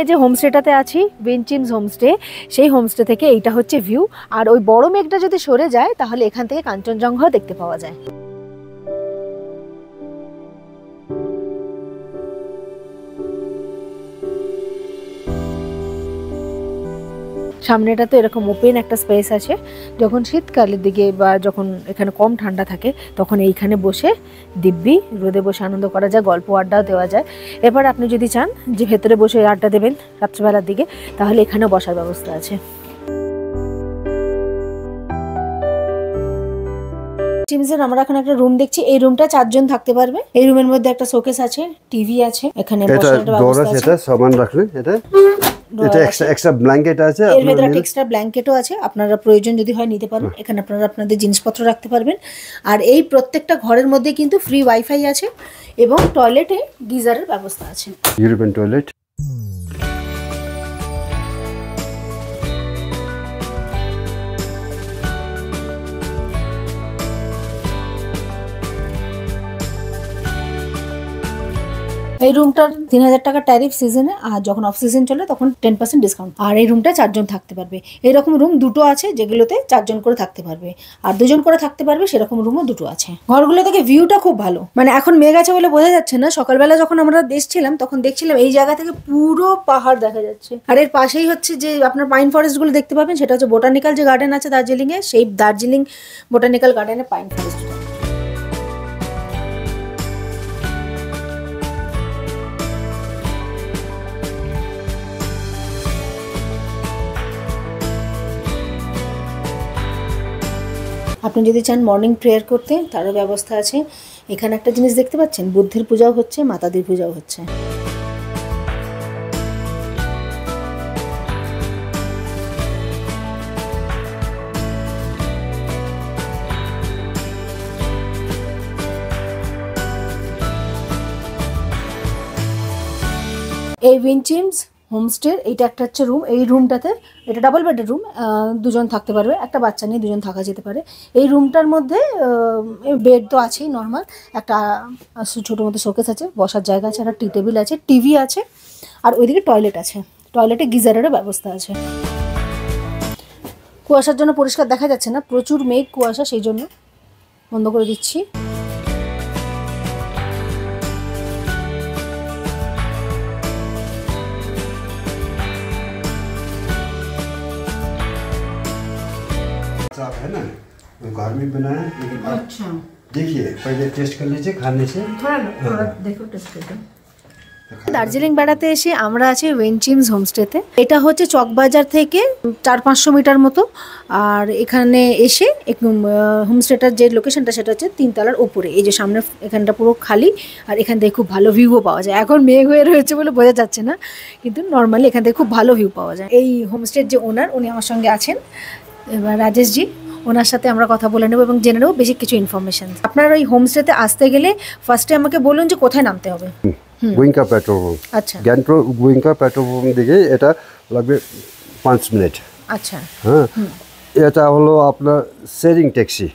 এ যে হোমস্টেটাতে আছি উইন্ডচিমস হোমস্টে, সেই হোমস্টে থেকে এইটা হচ্ছে ভিউ। আর ওই বড় মেঘটা যদি সরে যায় তাহলে এখান থেকে কাঞ্চনজঙ্ঘা দেখতে পাওয়া যায়। সামনেটা তো এরকম ওপেন একটা স্পেস আছে। যখন শীতকালের দিকে বা যখন এখানে কম ঠান্ডা থাকে তখন এইখানে বসে দিব্যি রোদে বসে আনন্দ করা যায়, গল্প আড্ডাও দেওয়া যায়। এবার আপনি যদি চান যে ভেতরে বসে আড্ডা দেবেন রাত্রিবেলার দিকে, তাহলে এখানেও বসার ব্যবস্থা আছে। আমরা এখন একটা রুম দেখছি, এই রুমটা 4 জন থাকতে পারবে। এই রুমের মধ্যে একটা শোকেস আছে, টিভি আছে, এখানে বসার ব্যবস্থা আছে। এটা সামান রাখলে এটা এক্সট্রা ব্ল্যাঙ্কেট আছে, এর ভেতরে একটা এক্সট্রা ব্ল্যাঙ্কেটও আছে, আপনারা প্রয়োজন যদি হয় নিতে পারেন। এখানে আপনারা আপনাদের জিনিসপত্র রাখতে পারবেন। আর এই প্রত্যেকটা ঘরের মধ্যে কিন্তু ফ্রি ওয়াইফাই আছে এবং টয়লেটে গিজারের ব্যবস্থা আছে, ইউরোপিয়ান টয়লেট। এই রুমটার 3000 টাকা ট্যারিফ সিজনে, আর যখন অফ সিজন চলে তখন 10% ডিসকাউন্ট। আর এই রুমটা 4 জন থাকতে পারবে। এইরকম রুম 2টো আছে যেগুলোতে 4 জন করে থাকতে পারবে, আর 2 জন করে থাকতে পারবে সেরকম রুমও 2টো আছে। ঘরগুলো থেকে ভিউটা খুব ভালো, মানে এখন মেঘ আছে বলে বোঝা যাচ্ছে না। সকালবেলা যখন আমরা দেখছিলাম তখন দেখছিলাম এই জায়গা থেকে পুরো পাহাড় দেখা যাচ্ছে। আর এর পাশেই হচ্ছে যে আপনার পাইন ফরেস্ট গুলো দেখতে পাবেন, সেটা হচ্ছে বোটানিক্যাল যে গার্ডেন আছে দার্জিলিং এ, সেই দার্জিলিং বোটানিক্যাল গার্ডেনে পাইন ফরেস্ট। আপনি যদি চান মর্নিং প্রেয়ার করতে, তারও ব্যবস্থা আছে। এখানে একটা জিনিস দেখতে পাচ্ছেন, বুদ্ধের পূজাও হচ্ছে, মাতাদির পূজাও হচ্ছে। এই উইন্ডচিমস হোমস্টে, এইটা একটা হচ্ছে রুম। এই রুমটাতে, এটা ডাবল বেডের রুম, 2 জন থাকতে পারবে, একটা বাচ্চা নিয়ে 2 জন থাকা যেতে পারে। এই রুমটার মধ্যে বেড তো আছেই নর্মাল, একটা ছোটো মতো শোকেস আছে, বসার জায়গা আছে, একটা টি টেবিল আছে, টিভি আছে, আর ওইদিকে টয়লেট আছে। টয়লেটে গিজারেরও ব্যবস্থা আছে। কুয়াশার জন্য পরিষ্কার দেখা যাচ্ছে না, প্রচুর মেঘ কুয়াশা, সেই জন্য বন্ধ করে দিচ্ছি। है ना, वो घर में बनाया। अच्छा, देखिए पहले टेस्ट कर लीजिए खाने से, थोड़ा देखो टेस्ट करके। দার্জিলিং বেড়াতে এসে আমরা আছি উইন্ডচিমস হোমস্টেতে। এটা হচ্ছে চকবাজার থেকে 400-500 মিটার মতো। আর এখানে এসে হোমস্টেটার যে লোকেশনটা সেটা হচ্ছে 3 তলার উপরে। এই যে সামনে এখানটা পুরো খালি, আর এখান থেকে খুব ভালো ভিউও পাওয়া যায়। এখন মেঘ হয়ে রয়েছে বলে বোঝা যাচ্ছে না, কিন্তু নর্মালি এখান থেকে খুব ভালো ভিউ পাওয়া যায়। এই হোমস্টের যে ওনার, উনি আমার সঙ্গে আছেন, এবার রাজেশজি, ওনার সাথে আমরা কথা বলে নেব এবং জেনে নেব বেশি কিছু ইনফরমেশন। আপনার ওই হোমস্টেতে আসতে গেলে ফার্স্টে আমাকে বলুন যে কোথায় নামতে হবে। Goenka petrol pump. আচ্ছা, গ্যাংটক গোয়েঙ্কা পেট্রোল পাম্প দিকে এটা লাগবে 5 মিনিট। अच्छा, हाँ, এটা হলো আপনার शेयरिंग टैक्सी।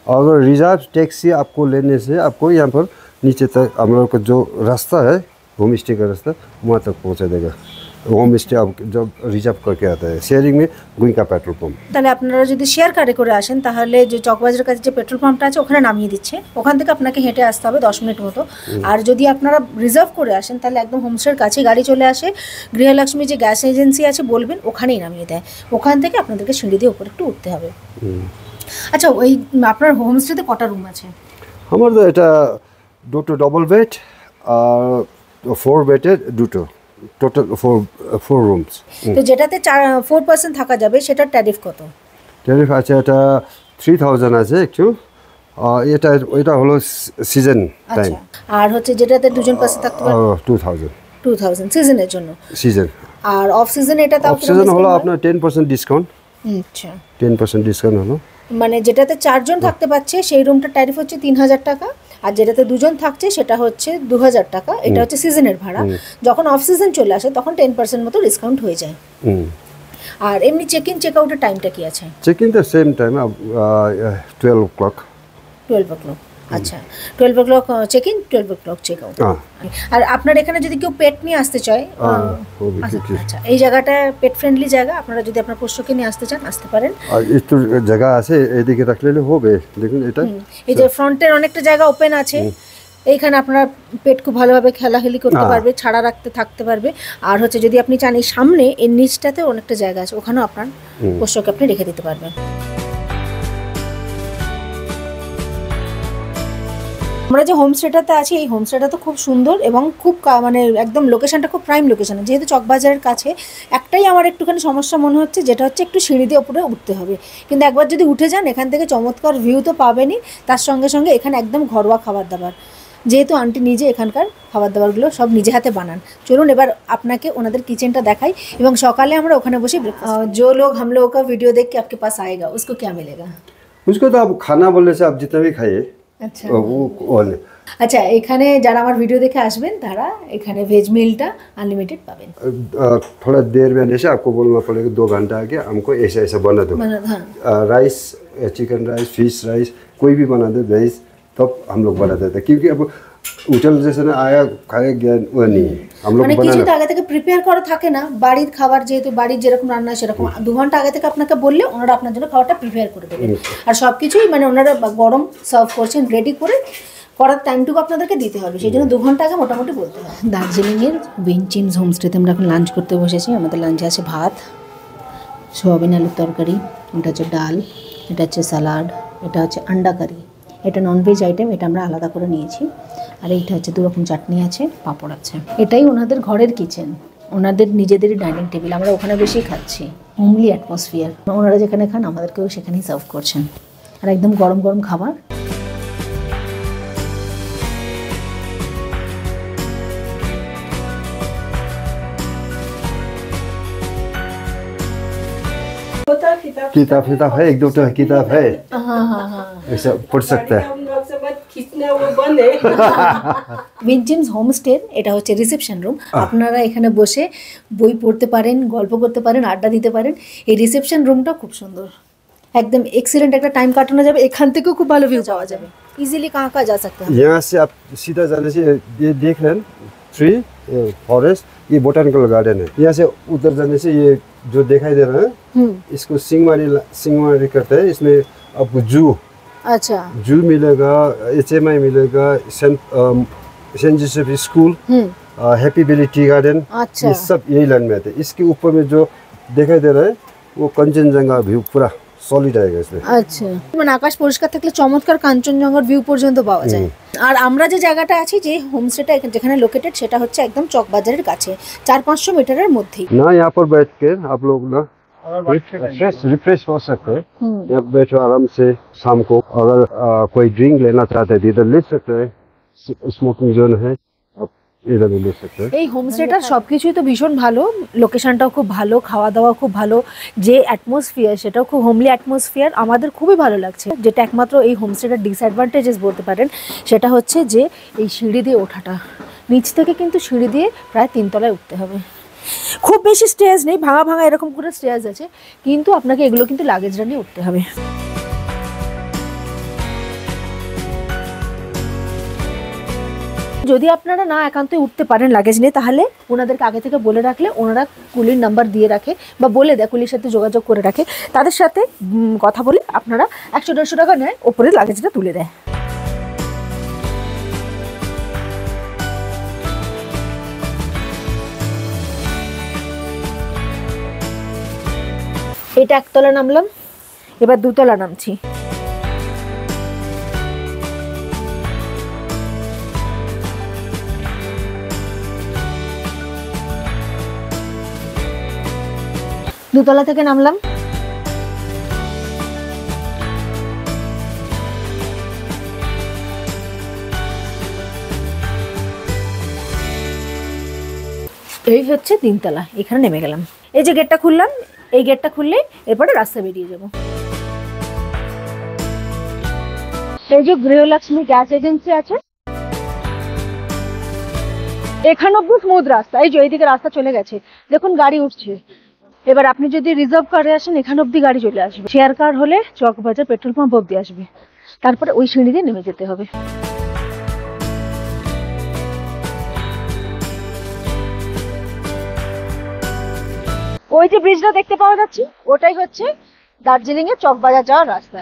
अगर रिजर्व टैक्सी आपको लेने से आपको यहाँ पर नीचे तक हम लोग का जो रास्ता है होम स्टे का रास्ता वहाँ तक पहुँचा देगा। होम स्टे आप जब रिजर्व करके आता है शेयरिंग में गोइंका पेट्रोल पंप। তাহলে আপনারা যদি শেয়ার কারে করে আসেন তাহলে যে চকবাজারের কাছে যে পেট্রোল পাম্পটা আছে ওখানে নামিয়ে দিচ্ছে, ওখান থেকে আপনাকে হেঁটে আসতে হবে 10 মিনিট মতো। আর যদি আপনারা রিজার্ভ করে আসেন তাহলে একদম হোমস্টের কাছে গাড়ি চলে আসে, গৃহলক্ষ্মী যে গ্যাস এজেন্সি আছে বলবেন, ওখানেই নামিয়ে দেয়। ওখান থেকে আপনাদেরকে সিঁড়ি দিয়ে উপরে একটু উঠতে হবে। আচ্ছা, ওই আপনার হোমস্টেতে কটা রুম আছে? আমার তো এটা 2টো ডবল বেড আর 4 বেডের 2টো, টোটাল 4 রুমস। তো যেটাতে 4 পার্সন থাকা যাবে সেটার ট্যারিফ কত? ট্যারিফ আছে এটা 3000 আছে একটু, এটা হলো সিজন টাইম। আর হচ্ছে যেটাতে 2 জন পার্সন থাকতে পারবে 2000 সিজনের জন্য। সিজন আর অফ সিজন, এটা তাও অফ সিজন হলো আপনার 10% ডিসকাউন্ট। আচ্ছা, 10% ডিসকাউন্ট হলো। মানে যেটাতে 4 জন থাকতে পারছে সেই রুমটার ট্যারিফ হচ্ছে 3000 টাকা, আর যেটাতে 2 জন থাকছে সেটা হচ্ছে 2000 টাকা। এটা হচ্ছে সিজনের ভাড়া। যখন অফ সিজন চলে আসে তখন 10% মতো ডিসকাউন্ট হয়ে যায়। আর এমনি চেক ইন চেক আউটের টাইমটা কি আছে? Check in the same time, 12 o'clock। 12 o'clock। আচ্ছা 12 o'clock check in 12 o'clock check out. আর আপনার এখানে যদি কেউ পেট নিয়ে আসতে চায়, আচ্ছা এই জায়গাটা পেট ফ্রেন্ডলি জায়গা, আপনারা যদি আপনার পোষ্যকে নিয়ে আসতে চান আসতে পারেন। আর একটু জায়গা আছে এদিকে রাখলে হবে, দেখুন এটা এই যে ফ্রন্টের অনেকটা জায়গা ওপেন আছে, এইখানে আপনার পেট খুব ভালোভাবে খেলাখেলি করতে পারবে, ছাড়া রাখতে থাকতে পারবে। আর হচ্ছে যদি আপনি চান এই সামনে এর নিচটাতে অনেকটা জায়গা আছে, ওখানেও আপনার পোষ্যকে আপনি রেখে দিতে পারবেন। আমরা যে হোমস্টেটাতে আছি এই হোমস্টেটা তো খুব সুন্দর এবং খুব মানে একদম লোকেশনটা খুব প্রাইম লোকেশন, যেহেতু চকবাজারের কাছে। একটাই আমার একটুখানি সমস্যা মনে হচ্ছে, যেটা হচ্ছে একটু সিঁড়ি দিয়ে উপরে উঠতে হবে, কিন্তু একবার যদি উঠে যান এখান থেকে চমৎকার ভিউ তো পাবেনই, তার সঙ্গে সঙ্গে এখানে একদম ঘরোয়া খাবার দাবার, যেহেতু আন্টি নিজে এখানকার খাবার দাবারগুলো সব নিজে হাতে বানান। চলুন এবার আপনাকে ওনাদের কিচেনটা দেখাই। এবং সকালে আমরা ওখানে বসে जो लोग हम लोगों का वीडियो देख के आपके पास आएगा उसको क्या मिलेगा? उसको तो आप खाना बोलने से आप जितना भी खाइए। আচ্ছা আচ্ছা, এখানে যারা আমার ভিডিও দেখে আসবেন তারা এখানে ভেজ মিলটা আনলিমিটেড পাবেন। थोड़ा देर में जैसे आपको बोलना पड़ेगा 2 घंटा आगे हमको ऐसा ऐसा बना दो, rice chicken rice fish rice कोई भी बना दे राइस, तब हम लोग बना देते, क्योंकि अब হোটেল जैसे ना आया खाए गया वो नहीं, हम लोग মানে কিছু তো আগে থেকে প্রিপেয়ার করা থাকে না, বাড়ির খাবার যেহেতু বাড়ির যেরকম রান্না সেরকম 2 ঘন্টা আগে থেকে আপনাকে বললে ওনারা আপনার জন্য খাবারটা প্রিপেয়ার করে দেবেন। আর সব কিছুই মানে ওনারা গরম সার্ভ করছেন, রেডি করে করার টাইমটুকু আপনাদেরকে দিতে হবে, সেই জন্য 2 ঘন্টা আগে মোটামুটি বলতে হবে। দার্জিলিংয়ের বেঞ্চিমস হোমস্টেতে আমরা এখন লাঞ্চ করতে বসেছি। আমাদের লাঞ্চে আছে ভাত, সোয়াবিন আলুর তরকারি, এটা হচ্ছে ডাল, এটা হচ্ছে স্যালাড, এটা হচ্ছে আন্ডা কারি, এটা ননভেজ আইটেম, এটা আমরা আলাদা করে নিয়েছি। আর এইটা হচ্ছে 2 রকম চাটনি আছে, পাঁপড় আছে। এটাই ওনাদের ঘরের কিচেন, ওনাদের নিজেদেরই ডাইনিং টেবিল, আমরা ওখানে বেশি খাচ্ছি, হোমলি অ্যাটমসফিয়ার, ওনারা যেখানে খান আমাদেরকেও সেখানেই সার্ভ করছেন। আর একদম গরম গরম খাবার। किताब है, 1-2 किताब है, ऐसा पढ़ सकता है। বেঞ্চিমস হোমস্টে এটা হচ্ছে রিসেপশন রুম, আপনারা এখানে বসে বই পড়তে পারেন, গল্প করতে পারেন, আড্ডা দিতে পারেন। এই রিসেপশন রুমটা খুব সুন্দর, একদম এক্সিলেন্ট একটা টাইম কাটানো যাবে, এখান থেকেও খুব ভালো ভিউ পাওয়া যাবে। इजीली कहाँ जा सकते हैं? यहाँ से आप सीधा जाने से ये देख रहे हैं ट्री फॉरेस्ट, ये बोटानिकल गार्डन है। यहाँ से उधर जाने से ये जो दिखाई दे रहा है इसको सिंगमारी करते हैं। इसमें आपको जू, अच्छा जू मिलेगा, HMI मिलेगा, saint Joseph school, happy valley tea garden, अच्छा ये सब यही लाइन में आते हैं। इसके ऊपर में जो दिखाई दे रहा है वो कंचनजंगा व्यू पूरा সলিড আয়েগা इसमें। আচ্ছা, মানে আকাশ পরিষ্কার থাকলে চমৎকার কাঞ্চনজঙ্ঘার ভিউ পর্যন্ত পাওয়া যায়। আর আমরা যে জায়গাটা আছি, যে হোমস্টেটা যেখানে লোকেটেড, সেটা হচ্ছে একদম চকবাজারের কাছে, 400-500 মিটারের মধ্যেই। না यहाँ पर बैठ के आप लोग ना रिफ्रेश हो सकते हैं। यहाँ बैठो आराम से, शाम को अगर कोई ड्रिंक लेना चाहते हैं इधर ले सकते हैं, स्मोकिंग जोन है, इधर भी ले सकते हैं। এই হোমস্টেটার সবকিছুই তো ভীষণ ভালো, লোকেশনটাও খুব ভালো, খাওয়া দাওয়া খুব ভালো, যে অ্যাটমসফিয়ার সেটাও খুব হোমলি অ্যাটমসফিয়ার, আমাদের খুবই ভালো লাগছে। যেটা একমাত্র এই হোমস্টেটার ডিসঅ্যাডভান্টেজেস বলতে পারেন সেটা হচ্ছে যে এই সিঁড়ি দিয়ে ওঠাটা, নিচ থেকে কিন্তু সিঁড়ি দিয়ে প্রায় 3 তলায় উঠতে হবে। খুব বেশি স্টেয়ার্স নেই, ভাঙা ভাঙা এরকম করে স্টেয়ার্স আছে, কিন্তু আপনাকে এগুলো কিন্তু লাগেজরা নিয়ে উঠতে হবে। যদি আপনারা না একান্তই উঠতে পারেন লাগেজ নিয়ে, তাহলে ওনাদেরকে আগে থেকে বলে রাখলে ওনারা কুলির নাম্বার দিয়ে রাখে বা বলে দেয়, কুলির সাথে যোগাযোগ করে রাখে, তাদের সাথে কথা বলে আপনারা 100-150 টাকা নেয়, ওপরে লাগেজটা তুলে দেয়। এটা 1 তলা নামলাম, এবার 2 তলা নামছি। দুতলা থেকে নামলাম, এই হচ্ছে 3 তলা, এখানে নেমে গেলাম। এই যে গেটটা খুললাম, এই গেটটা খুললে এরপরে রাস্তা বেরিয়ে যাব। এই যে গৃহলক্ষ্মী গ্যাস এজেন্সি আছে, এখানে অব্দি স্মুথ রাস্তা, এই যে এইদিকে রাস্তা চলে গেছে, দেখুন গাড়ি উঠছে। এবার আপনি যদি রিজার্ভ কারে আসেন, এখানে অব্দি গাড়ি চলে আসবে। শেয়ার কার হলে চকবাজার পেট্রোল পাম্প অব্দি আসবে। তারপরে ওই সিঁড়ি দিয়ে নেমে যেতে হবে। ওই যে ব্রিজটা দেখতে পাওয়া যাচ্ছে ওটাই হচ্ছে দার্জিলিং এর চকবাজার যাওয়ার রাস্তা।